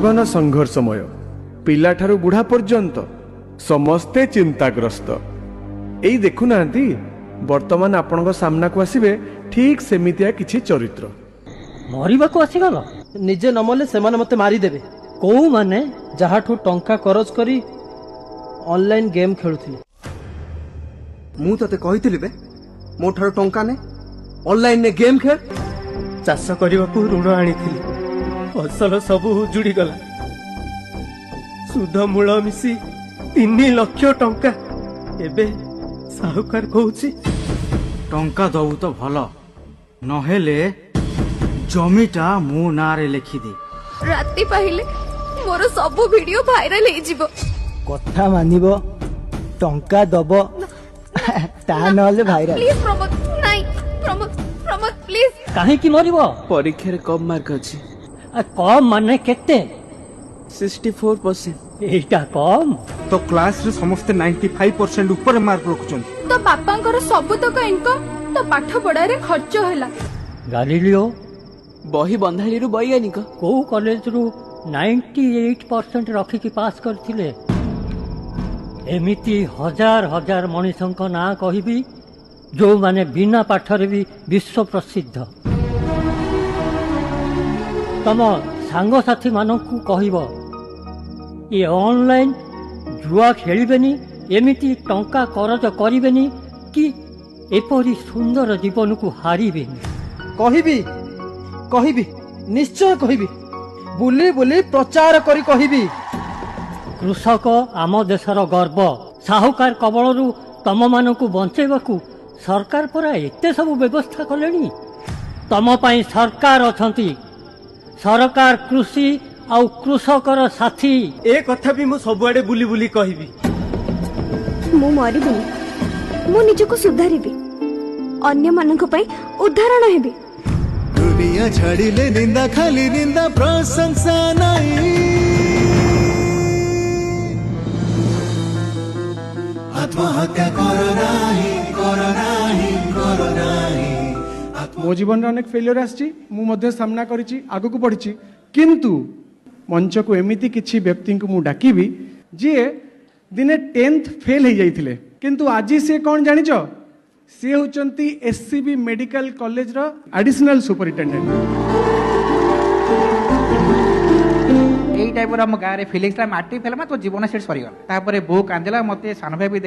जीवन संघर्षमय पिलाठारू बुढ़ा पर्यंत समस्ते चिंताग्रस्त एई देखुना वर्तमान आपण सामना को आसबे ठीक सेमितिया किछि चरित्र मरिबा को आसीगल निजे नमले से मते मारिदेवे कौ माने जहाठू टंका खरच करी ऑनलाइन गेम खेलुथिले मु तते कहितली बे मो ठारो टंका ने ऑनलाइन ने गेम खेल चाष करने को ऋण आनी फसल सब उजुड़ी गला सुध मूल मिसी 3 लाख टंका एबे साहुकार कहूची टंका दबु तो भल नहेले जमीटा मो नारे लिखिदे राति पाहिले मोर सब वीडियो वायरल हे जिवो कथा मानिबो टंका दबो ता नले भाइराल प्लीज प्रमोद नहीं प्रमोद प्रमोद प्लीज काहे की मरिबो परीक्षा रे कम मार्क अछि कम माने केते 64% एटा कम तो क्लास रे समस्त 95% ऊपर मार्क रखुचन तो बापांकर सब तक इनकम तो पाठ पढ़ा रे खर्च होला गालिलियो बही बंधाली रु वैज्ञानिक को कॉलेज रु 98% रखी की पास करथिले एमिति हजार हजार मनीषंक ना कहिबी जो माने बिना पाठरे भी विश्व प्रसिद्ध तम सांग साथी मानकु कहिबो ये ऑनलाइन जुआ खेलिबेनी एमिति टंका करज करिबेनी कि एपरी सुंदर जीवन को हारिबेनी कहिबी कहिबी निश्चय कहिबी बुली बुली प्रचार करी कहिबी कृषक आम देशर गर्व साहुकार कबलरू तम मानकु बंचेबाकू सरकार परा एते सब व्यवस्था कलेनी तम पाई सरकार अछंती सरकार कृषि आउ कृषकर साथी ए कथा भी मु सबुआडे बुली बुली कहिबी मु मरिबिनी मु निजको सुधारिबी अन्य मानक पई उदाहरण हेबी दुनिया छाड़िले निंदा खाली निंदा प्रशंसा नहीं आत्महत्या करो नहीं करो नहीं करो नहीं मो जीवन अनेक फेलियर आछि मु मध्य सामना करिछि आगु को पढिछि किंतु मंच को एमिति किछि व्यक्ति को मु डाकिबी जे दिने 10th फेल हो जाइथिले किंतु आज से कौन जानिଛ सी होचंती एससीबी मेडिकल कॉलेज रो एडिशनल सुपरिटेंडेंट एई टाइप रो हम गारे फीलिंग्स ला माटी फेलमा तो जीवन सेट सरीगला तापरे बो कांदेला मते सानो भाई